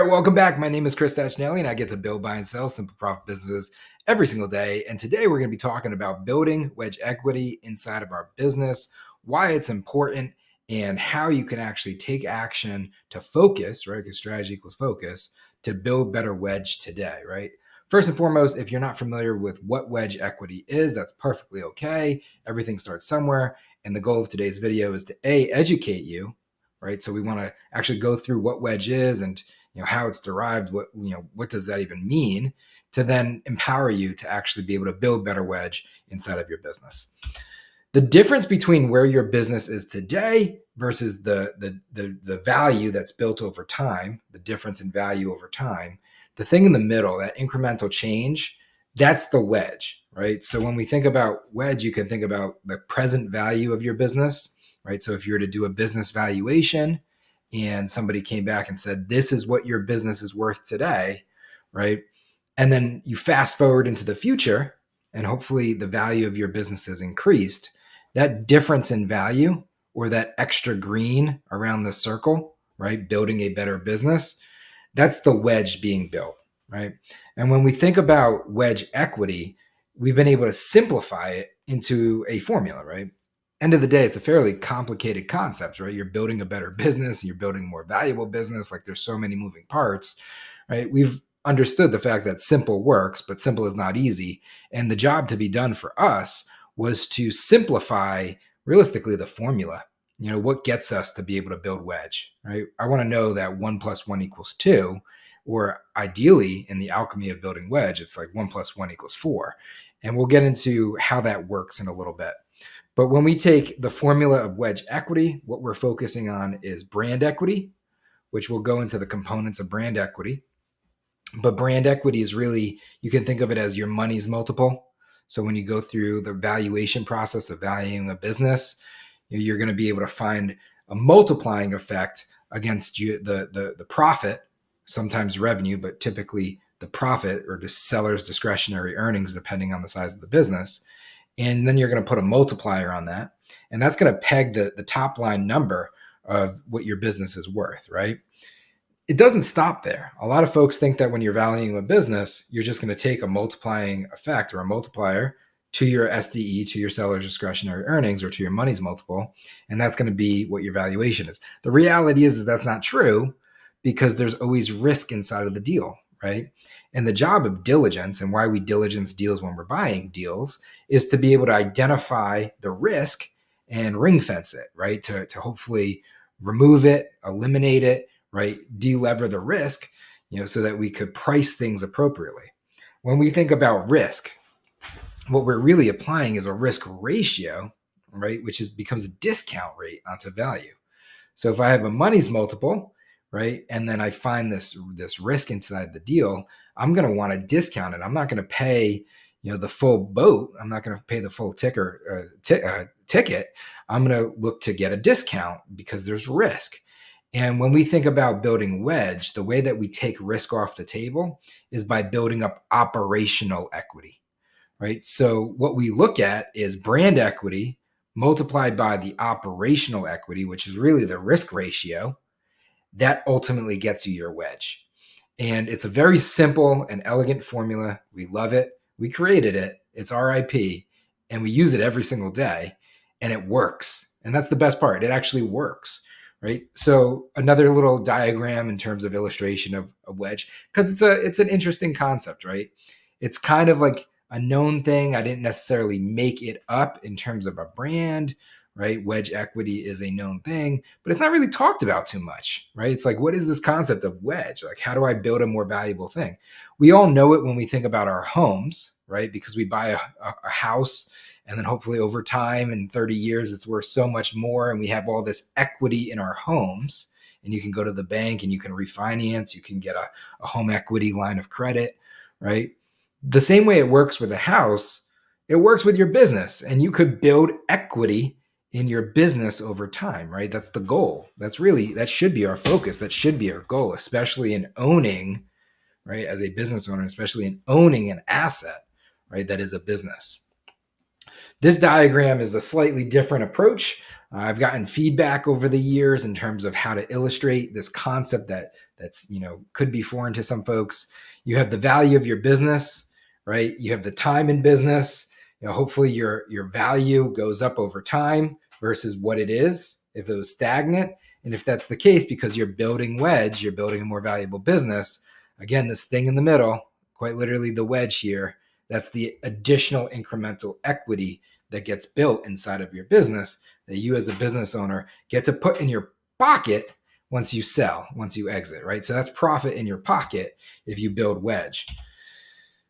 All right, welcome back. My name is Chris Sachinelli, and I get to build, buy, and sell simple profit businesses every single day. And today we're going to be talking about building wedge equity inside of our business, why it's important, and how you can actually take action to focus, right? Because strategy equals focus, to build better wedge today, right? First and foremost, if you're not familiar with what wedge equity is, that's perfectly okay. Everything starts somewhere. And the goal of today's video is to educate you, right? So we want to actually go through what wedge is and how it's derived, what does that even mean, to then empower you to actually be able to build better wedge inside of your business. The difference between where your business is today versus the value that's built over time, the difference in value over time, the thing in the middle, that incremental change, that's the wedge, right? So when we think about wedge, you can think about the present value of your business, right? So if you were to do a business valuation and somebody came back and said, this is what your business is worth today, right? And then you fast forward into the future and hopefully the value of your business has increased. That difference in value, or that extra green around the circle, right? Building a better business, that's the wedge being built, right? And when we think about wedge equity, we've been able to simplify it into a formula, right? End of the day, it's a fairly complicated concept, right? You're building a better business, you're building a more valuable business. Like there's so many moving parts, right? We've understood the fact that simple works, but simple is not easy. And the job to be done for us was to simplify realistically the formula. What gets us to be able to build wedge, right? I want to know that 1 + 1 = 2, or ideally in the alchemy of building wedge, it's like 1 + 1 = 4. And we'll get into how that works in a little bit. But when we take the formula of wedge equity, what we're focusing on is brand equity, which will go into the components of brand equity. But brand equity is really, you can think of it as your money's multiple. So when you go through the valuation process of valuing a business, you're going to be able to find a multiplying effect against the profit, sometimes revenue, but typically the profit or the seller's discretionary earnings, depending on the size of the business. And then you're going to put a multiplier on that. And that's going to peg the top line number of what your business is worth, right? It doesn't stop there. A lot of folks think that when you're valuing a business, you're just going to take a multiplying effect or a multiplier to your SDE, to your seller's discretionary earnings, or to your money's multiple, and that's going to be what your valuation is. The reality is that's not true, because there's always risk inside of the deal, right? And the job of diligence, and why we diligence deals when we're buying deals, is to be able to identify the risk and ring fence it, right? To hopefully remove it, eliminate it, right? De-lever the risk, so that we could price things appropriately. When we think about risk, what we're really applying is a risk ratio, right? Which becomes a discount rate onto value. So if I have a money's multiple, right, and then I find this risk inside the deal, I'm going to want to discount it. I'm not going to pay, the full boat. I'm not going to pay the full ticket. I'm going to look to get a discount because there's risk. And when we think about building wedge, the way that we take risk off the table is by building up operational equity, right? So what we look at is brand equity multiplied by the operational equity, which is really the risk ratio. That ultimately gets you your wedge. And it's a very simple and elegant formula. We love it. We created it. It's our IP, and we use it every single day, and it works. And that's the best part. It actually works, right? So another little diagram in terms of illustration of a wedge, because it's an interesting concept, right? It's kind of like a known thing. I didn't necessarily make it up in terms of a brand, right? Wedge equity is a known thing, but it's not really talked about too much, right? It's like, what is this concept of wedge? Like, how do I build a more valuable thing? We all know it when we think about our homes, right? Because we buy a house, and then hopefully over time, in 30 years, it's worth so much more. And we have all this equity in our homes, and you can go to the bank and you can refinance, you can get a home equity line of credit, right? The same way it works with a house, it works with your business, and you could build equity in your business over time, right? That's the goal. That should be our focus. That should be our goal, especially in owning, right? As a business owner, especially in owning an asset, right? That is a business. This diagram is a slightly different approach. I've gotten feedback over the years in terms of how to illustrate this concept that that's, could be foreign to some folks. You have the value of your business, right? You have the time in business. Hopefully your value goes up over time versus what it is if it was stagnant. And if that's the case, because you're building wedge, you're building a more valuable business. Again, this thing in the middle, quite literally the wedge here, that's the additional incremental equity that gets built inside of your business that you as a business owner get to put in your pocket once you sell, once you exit, right? So that's profit in your pocket if you build wedge.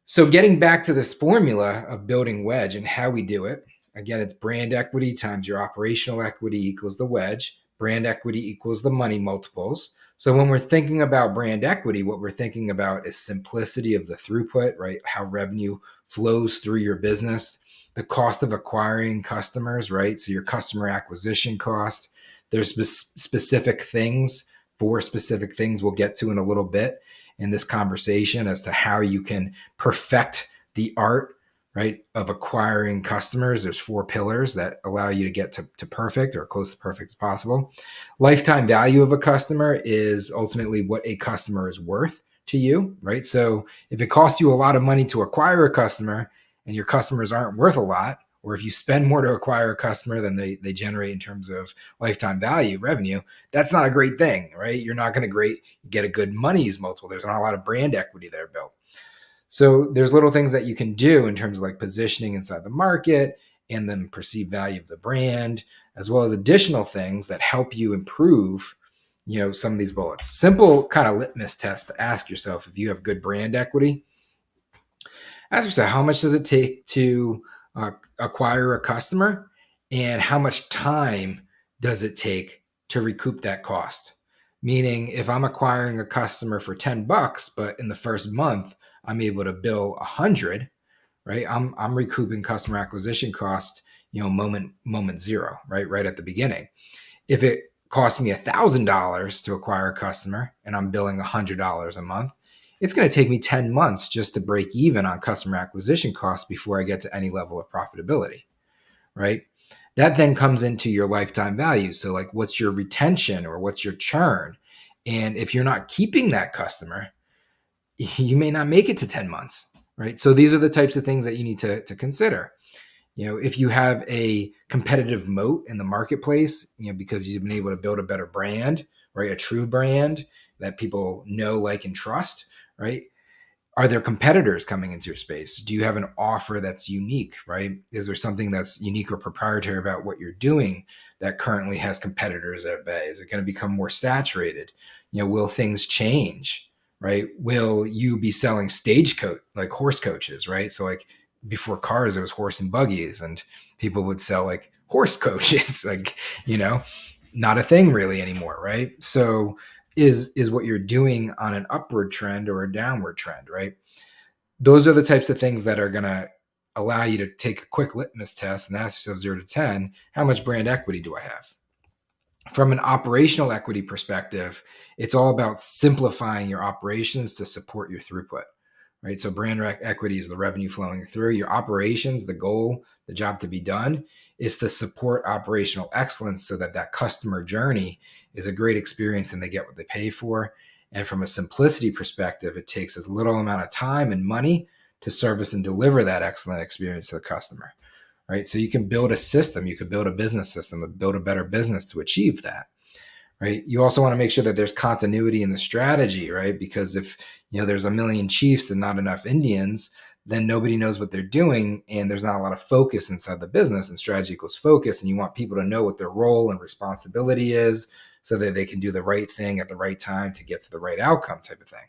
So getting back to this formula of building wedge and how we do it, again, it's brand equity times your operational equity equals the wedge. Brand equity equals the money multiples. So when we're thinking about brand equity, what we're thinking about is simplicity of the throughput, right? How revenue flows through your business, the cost of acquiring customers, right? So your customer acquisition cost. There's specific things, 4 specific things we'll get to in a little bit in this conversation as to how you can perfect the art, right, of acquiring customers. There's 4 pillars that allow you to get to perfect or close to perfect as possible. Lifetime value of a customer is ultimately what a customer is worth to you, right? So if it costs you a lot of money to acquire a customer and your customers aren't worth a lot, or if you spend more to acquire a customer than they generate in terms of lifetime value, revenue, that's not a great thing, right? You're not going to get a good money's multiple. There's not a lot of brand equity there built. So there's little things that you can do in terms of like positioning inside the market and then perceived value of the brand, as well as additional things that help you improve, some of these bullets. Simple kind of litmus test to ask yourself if you have good brand equity. Ask yourself, how much does it take to acquire a customer, and how much time does it take to recoup that cost? Meaning, if I'm acquiring a customer for $10, but in the first month I'm able to bill 100, right? I'm recouping customer acquisition cost, moment zero, right at the beginning. If it costs me $1,000 to acquire a customer and I'm billing $100 a month, it's going to take me 10 months just to break even on customer acquisition costs before I get to any level of profitability, right? That then comes into your lifetime value. So like, what's your retention or what's your churn? And if you're not keeping that customer, you may not make it to 10 months, right? So these are the types of things that you need to consider. If you have a competitive moat in the marketplace, because you've been able to build a better brand, right? A true brand that people know, like, and trust, right? Are there competitors coming into your space? Do you have an offer that's unique, right? Is there something that's unique or proprietary about what you're doing that currently has competitors at bay? Is it going to become more saturated? Will things change, right? Will you be selling stagecoach, like horse coaches, right? So like before cars, it was horse and buggies, and people would sell like horse coaches, like, not a thing really anymore, right? So is what you're doing on an upward trend or a downward trend, right? Those are the types of things that are going to allow you to take a quick litmus test and ask yourself 0 to 10, how much brand equity do I have? From an operational equity perspective, it's all about simplifying your operations to support your throughput, right? So brand equity is the revenue flowing through your operations. The goal, the job to be done, is to support operational excellence so that customer journey is a great experience and they get what they pay for. And from a simplicity perspective, it takes as little amount of time and money to service and deliver that excellent experience to the customer, right? So you can build a system, you can build a business system, build a better business to achieve that, right? You also want to make sure that there's continuity in the strategy, right? Because if there's a million chiefs and not enough Indians, then nobody knows what they're doing, and there's not a lot of focus inside the business. And strategy equals focus, and you want people to know what their role and responsibility is so that they can do the right thing at the right time to get to the right outcome, type of thing.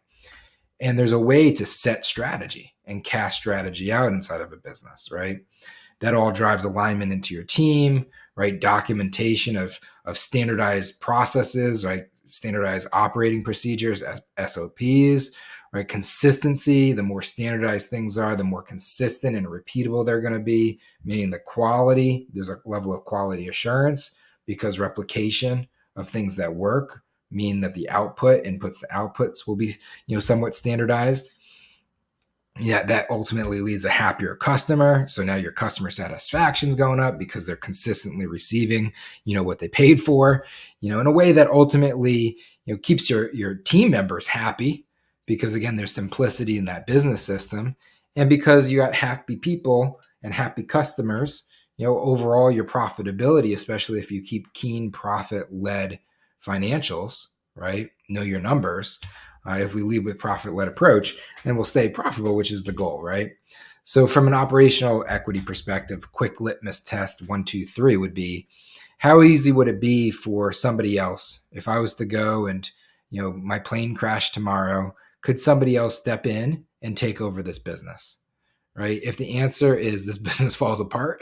And there's a way to set strategy and cast strategy out inside of a business, right? That all drives alignment into your team, right? Documentation of standardized processes, right? Standardized operating procedures, SOPs, right? Consistency. The more standardized things are, the more consistent and repeatable they're going to be, meaning the quality. There's a level of quality assurance because replication of things that work mean that the inputs to outputs will be, somewhat standardized. Yeah, that ultimately leads a happier customer. So now your customer satisfaction is going up because they're consistently receiving, what they paid for, in a way that ultimately, keeps your team members happy because again, there's simplicity in that business system. And because you got happy people and happy customers, overall your profitability, especially if you keep keen profit-led financials, right? Know your numbers. If we lead with profit-led approach, then we'll stay profitable, which is the goal, right? So from an operational equity perspective, quick litmus test 1, 2, 3 would be, how easy would it be for somebody else if I was to go and, my plane crashed tomorrow, could somebody else step in and take over this business? Right? If the answer is this business falls apart,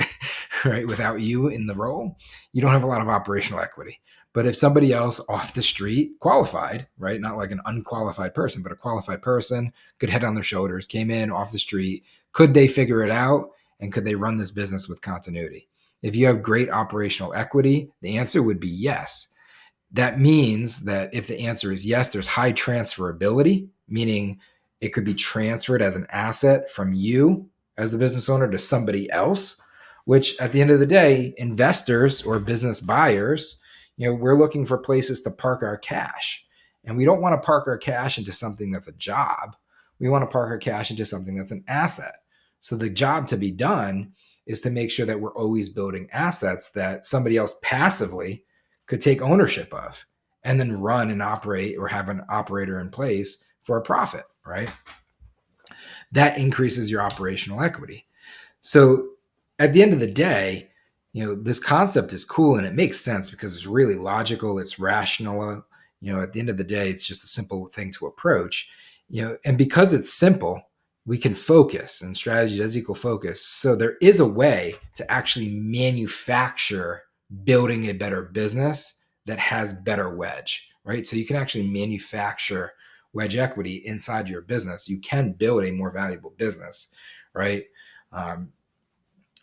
right, without you in the role, you don't have a lot of operational equity. But if somebody else off the street, qualified, right, not like an unqualified person, but a qualified person, good head on their shoulders, came in off the street, could they figure it out? And could they run this business with continuity? If you have great operational equity, the answer would be yes. That means that if the answer is yes, there's high transferability, meaning it could be transferred as an asset from you as the business owner to somebody else, which at the end of the day, investors or business buyers, we're looking for places to park our cash. And we don't want to park our cash into something that's a job. We want to park our cash into something that's an asset. So the job to be done is to make sure that we're always building assets that somebody else passively could take ownership of and then run and operate or have an operator in place for a profit, right? That increases your operational equity. So at the end of the day, this concept is cool and it makes sense because it's really logical, it's rational. At the end of the day, it's just a simple thing to approach, and because it's simple, we can focus, and strategy does equal focus. So there is a way to actually manufacture building a better business that has better wedge, right? So you can actually manufacture wedge equity inside your business. You can build a more valuable business, right?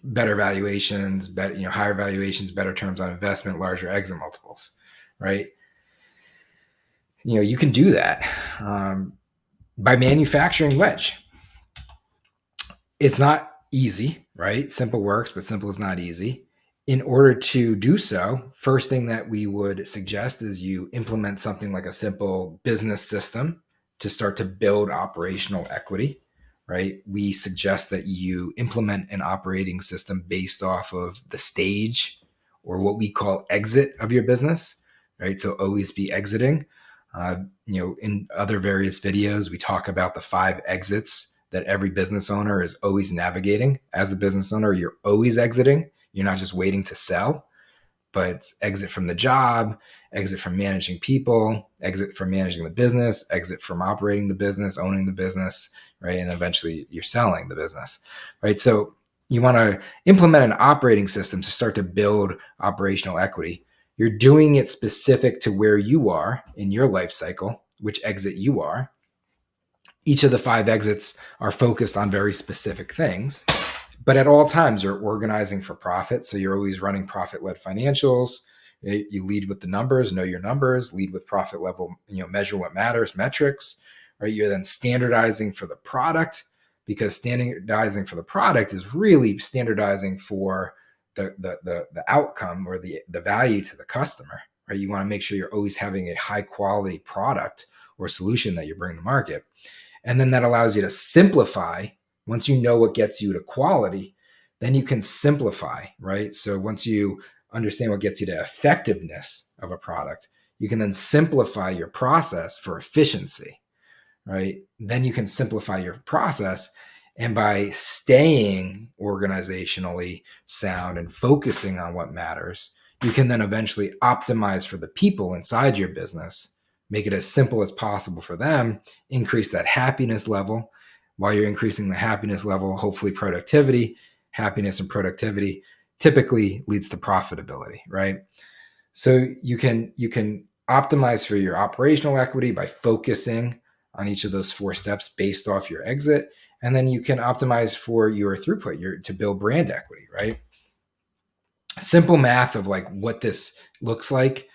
Better valuations, better, higher valuations, better terms on investment, larger exit multiples, right? You can do that by manufacturing wedge. It's not easy, right? Simple works, but simple is not easy. In order to do so, first thing that we would suggest is you implement something like a simple business system to start to build operational equity, right? We suggest that you implement an operating system based off of the stage or what we call exit of your business, right? So always be exiting. In other various videos, we talk about the 5 exits that every business owner is always navigating. As a business owner, you're always exiting. You're not just waiting to sell, but it's exit from the job, exit from managing people, exit from managing the business, exit from operating the business, owning the business, right? And eventually you're selling the business, right? So you want to implement an operating system to start to build operational equity. You're doing it specific to where you are in your life cycle, which exit you are. Each of the 5 exits are focused on very specific things, but at all times you're organizing for profit. So you're always running profit-led financials. You lead with the numbers, know your numbers, lead with profit level, measure what matters, metrics, right? You're then standardizing for the product, because standardizing for the product is really standardizing for the outcome or the value to the customer, right? You want to make sure you're always having a high quality product or solution that you bring to market. And then that allows you to simplify. Once you know what gets you to quality, then you can simplify, right? So once you understand what gets you to effectiveness of a product, you can then simplify your process for efficiency, right? Then you can simplify your process. And by staying organizationally sound and focusing on what matters, you can then eventually optimize for the people inside your business, make it as simple as possible for them, increase that happiness level. While you're increasing the happiness level, hopefully productivity, happiness and productivity typically leads to profitability, right? So you can optimize for your operational equity by focusing on each of those 4 steps based off your exit. And then you can optimize for your throughput, to build brand equity, right? Simple math of like what this looks like.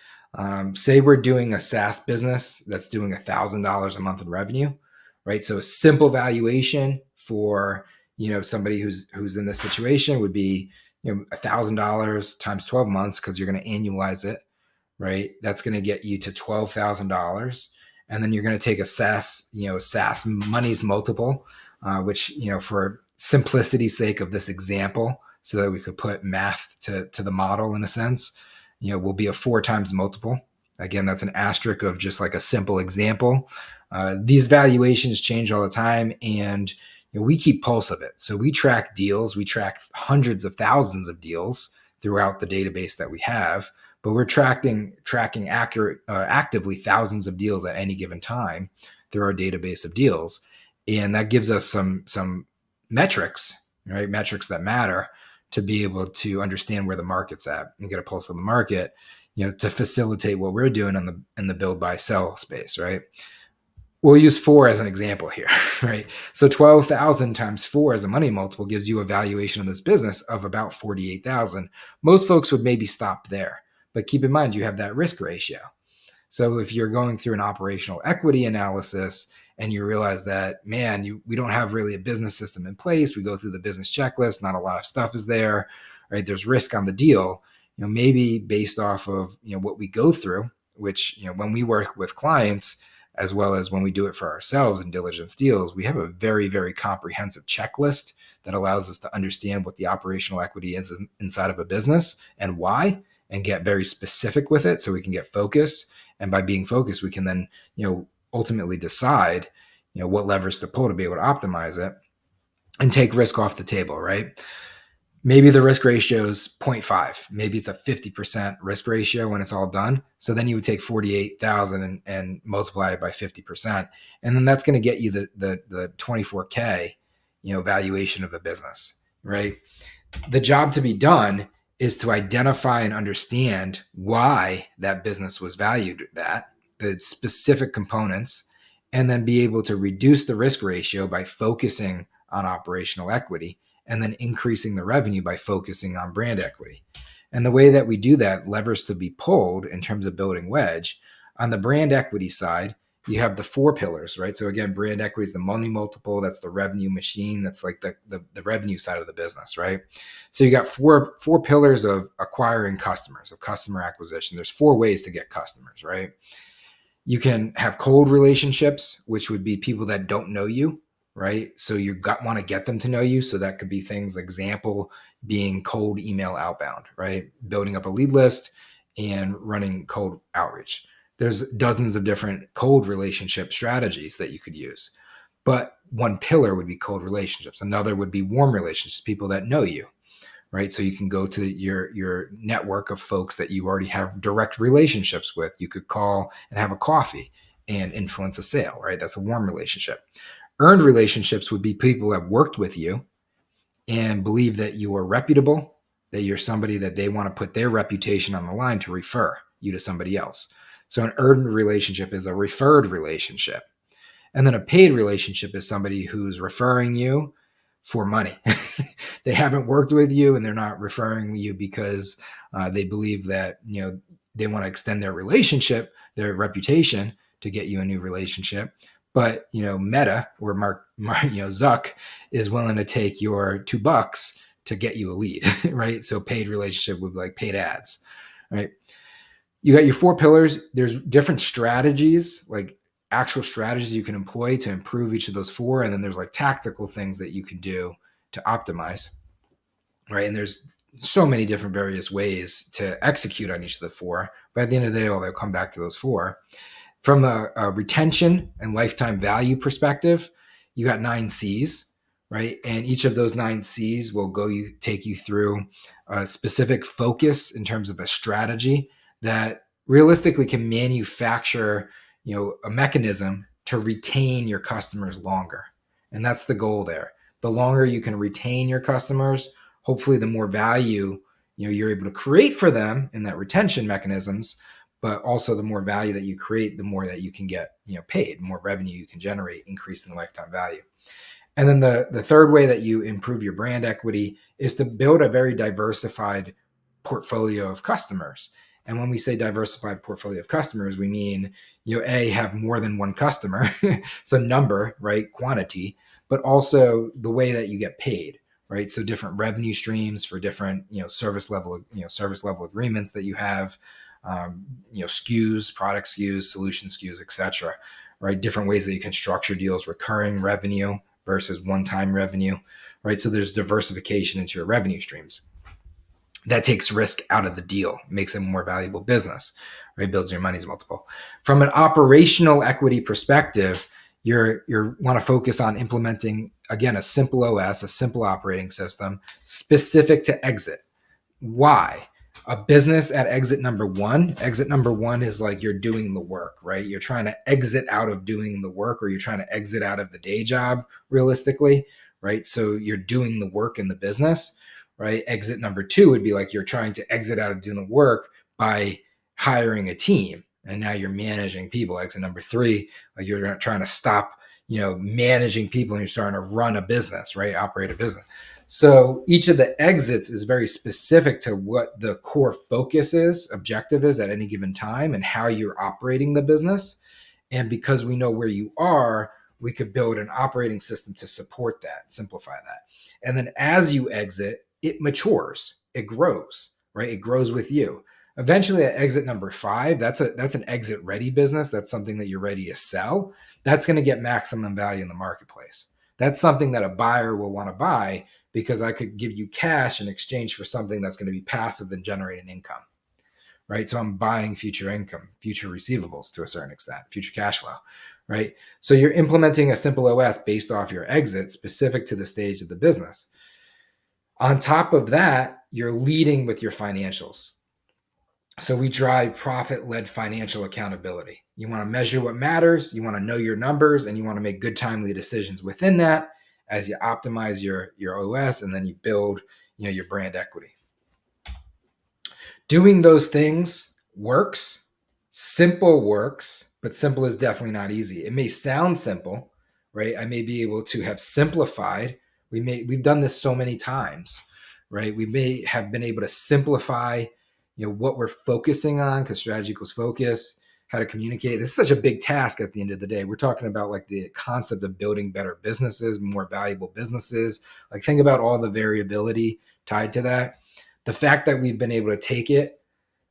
Say we're doing a SaaS business that's doing $1,000 a month in revenue, right? So a simple valuation for somebody who's in this situation would be $1,000 times 12 months, because you're going to annualize it, right? That's going to get you to $12,000. And then you're going to take a SaaS money's multiple, which, for simplicity's sake of this example, so that we could put math to the model in a sense, will be a 4 times multiple. Again, that's an asterisk of just like a simple example. These valuations change all the time, and we keep pulse of it. So we track deals, we track hundreds of thousands of deals throughout the database that we have, but we're tracking actively thousands of deals at any given time through our database of deals, and that gives us some metrics, right? Metrics that matter to be able to understand where the market's at and get a pulse of the market, to facilitate what we're doing in the build, buy, sell space, right? We'll use 4 as an example here, right? So 12,000 times 4 as a money multiple gives you a valuation of this business of about 48,000. Most folks would maybe stop there, but keep in mind you have that risk ratio. So if you're going through an operational equity analysis and you realize that, man, we don't have really a business system in place, we go through the business checklist, not a lot of stuff is there, right? There's risk on the deal, maybe based off of, what we go through, which, when we work with clients, as well as when we do it for ourselves in diligence deals, we have a very, very comprehensive checklist that allows us to understand what the operational equity is inside of a business and why, and get very specific with it so we can get focused. And by being focused, we can then, ultimately decide, what levers to pull to be able to optimize it and take risk off the table, right? Maybe the risk ratio is 0.5. Maybe it's a 50% risk ratio when it's all done. So then you would take 48,000 and multiply it by 50%. And then that's going to get you the 24K, valuation of the business, right? The job to be done is to identify and understand why that business was valued at, the specific components, and then be able to reduce the risk ratio by focusing on operational equity, and then increasing the revenue by focusing on brand equity. And the way that we do that, levers to be pulled in terms of building wedge. On the brand equity side, you have the 4 pillars, right? So again, brand equity is the money multiple. That's the revenue machine. That's like the revenue side of the business, right? So you got four pillars of acquiring customers, of customer acquisition. There's 4 ways to get customers, right? You can have cold relationships, which would be people that don't know you, right? So you want to get them to know you. So that could be things, example being cold email outbound, right? Building up a lead list and running cold outreach. There's dozens of different cold relationship strategies that you could use. But one pillar would be cold relationships. Another would be warm relationships, people that know you, right? So you can go to your network of folks that you already have direct relationships with. You could call and have a coffee and influence a sale, right? That's a warm relationship. Earned relationships would be people that worked with you and believe that you are reputable, that you're somebody that they want to put their reputation on the line to refer you to somebody else. So an earned relationship is a referred relationship. And then a paid relationship is somebody who's referring you for money. They haven't worked with you and they're not referring you because they believe that, they want to extend their relationship, their reputation to get you a new relationship. But, Meta or Mark Zuck is willing to take your $2 to get you a lead, right? So paid relationship would be like paid ads, right? You got your 4 pillars. There's different strategies, like actual strategies you can employ to improve each of those 4. And then there's like tactical things that you can do to optimize, right? And there's so many different various ways to execute on each of the 4. But at the end of the day, they'll come back to those 4. From a retention and lifetime value perspective, you got 9 C's, right? And each of those 9 C's will take you through a specific focus in terms of a strategy that realistically can manufacture, a mechanism to retain your customers longer. And that's the goal there. The longer you can retain your customers, hopefully the more value, you're able to create for them in that retention mechanisms, but also the more value that you create, the more that you can get, paid, the more revenue you can generate, increasing lifetime value. And then the third way that you improve your brand equity is to build a very diversified portfolio of customers. And when we say diversified portfolio of customers, we mean, have more than one customer. So number, right? Quantity, but also the way that you get paid, right? So different revenue streams for different, service level agreements that you have. SKUs, product SKUs, solution SKUs, etc. Right? Different ways that you can structure deals, recurring revenue versus one-time revenue, right? So there's diversification into your revenue streams. That takes risk out of the deal, makes it a more valuable business, right? Builds your money's multiple. From an operational equity perspective, you want to focus on implementing, again, a simple OS, a simple operating system specific to exit. Why? A business at exit number one is like you're doing the work, right? You're trying to exit out of doing the work, or you're trying to exit out of the day job realistically, right? So you're doing the work in the business, right? Exit number two would be like you're trying to exit out of doing the work by hiring a team, and now you're managing people. Exit number three, like you're trying to stop, managing people, and you're starting to run a business, right? Operate a business. So each of the exits is very specific to what the core focus is, objective is at any given time, and how you're operating the business. And because we know where you are, we could build an operating system to support that, simplify that. And then as you exit, it matures, it grows, right? It grows with you. Eventually at exit number 5, that's an exit ready business. That's something that you're ready to sell. That's going to get maximum value in the marketplace. That's something that a buyer will want to buy, because I could give you cash in exchange for something that's going to be passive and generate an income, right? So I'm buying future income, future receivables to a certain extent, future cash flow, right? So you're implementing a simple OS based off your exit specific to the stage of the business. On top of that, you're leading with your financials. So we drive profit-led financial accountability. You want to measure what matters, you want to know your numbers, and you want to make good, timely decisions within that as you optimize your OS, and then you build, your brand equity. Doing those things works. Simple works, but simple is definitely not easy. It may sound simple, right? I may be able to have simplified. We've done this so many times, right? We may have been able to simplify, what we're focusing on, because strategy equals focus, how to communicate. This is such a big task at the end of the day. We're talking about like the concept of building better businesses, more valuable businesses. Like think about all the variability tied to that. The fact that we've been able to take it,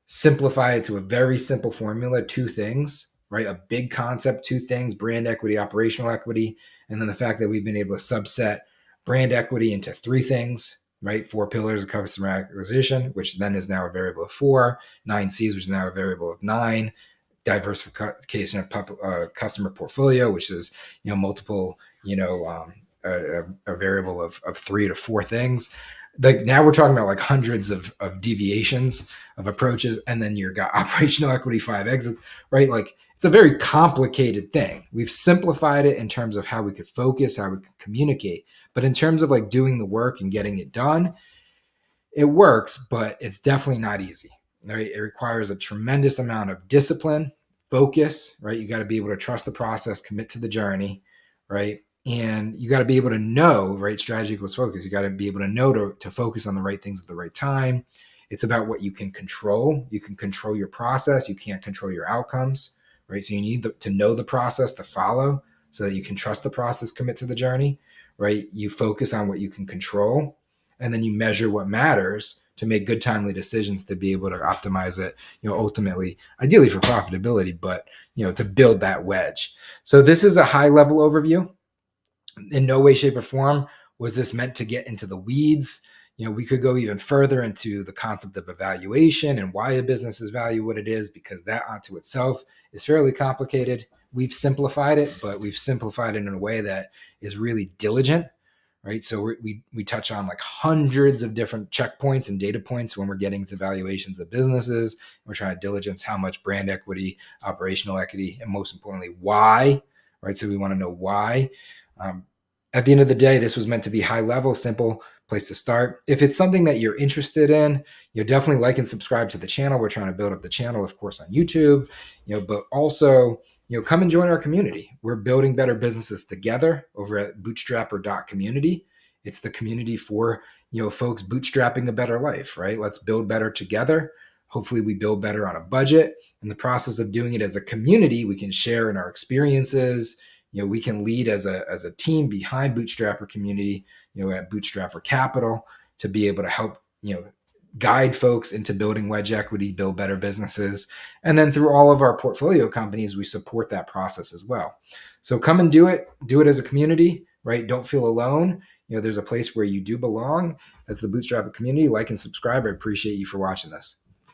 simplify it to a very simple formula, 2 things, right? A big concept, 2 things, brand equity, operational equity. And then the fact that we've been able to subset brand equity into 3 things, right? 4 pillars of customer acquisition, which then is now a variable of 4, 9 C's, which is now a variable of 9, diversification of customer portfolio, which is, multiple, a variable of 3 to 4 things. Like now we're talking about like hundreds of deviations of approaches, and then you've got operational equity, 5 exits, right? Like it's a very complicated thing. We've simplified it in terms of how we could focus, how we could communicate, but in terms of like doing the work and getting it done, it works, but it's definitely not easy. Right? It requires a tremendous amount of discipline, focus, right? You got to be able to trust the process, commit to the journey, right? And you got to be able to know, right? Strategy equals focus. You got to be able to know to focus on the right things at the right time. It's about what you can control. You can control your process. You can't control your outcomes, right? So you need to know the process to follow so that you can trust the process, commit to the journey, right? You focus on what you can control, and then you measure what matters to make good, timely decisions to be able to optimize it, ultimately, ideally for profitability, but, to build that wedge. So this is a high level overview. In no way, shape, or form was this meant to get into the weeds. We could go even further into the concept of evaluation and why a business is valued what it is, because that onto itself is fairly complicated. We've simplified it, but we've simplified it in a way that is really diligent, right? So we touch on like hundreds of different checkpoints and data points when we're getting to valuations of businesses. We're trying to diligence how much brand equity, operational equity, and most importantly, why, right? So we want to know why. At the end of the day, this was meant to be high level, simple place to start. If it's something that you're interested in, definitely like and subscribe to the channel. We're trying to build up the channel, of course, on YouTube, but also, come and join our community. We're building better businesses together over at bootstrapper.community. It's the community for, folks bootstrapping a better life, right? Let's build better together. Hopefully we build better on a budget. In the process of doing it as a community, we can share in our experiences. We can lead as a team behind Bootstrapper community, at Bootstrapper Capital, to be able to help, guide folks into building wedge equity, build better businesses. And then through all of our portfolio companies, we support that process as well. So come and do it as a community, right? Don't feel alone. There's a place where you do belong. That's the Bootstrapper community. Like and subscribe. I appreciate you for watching this.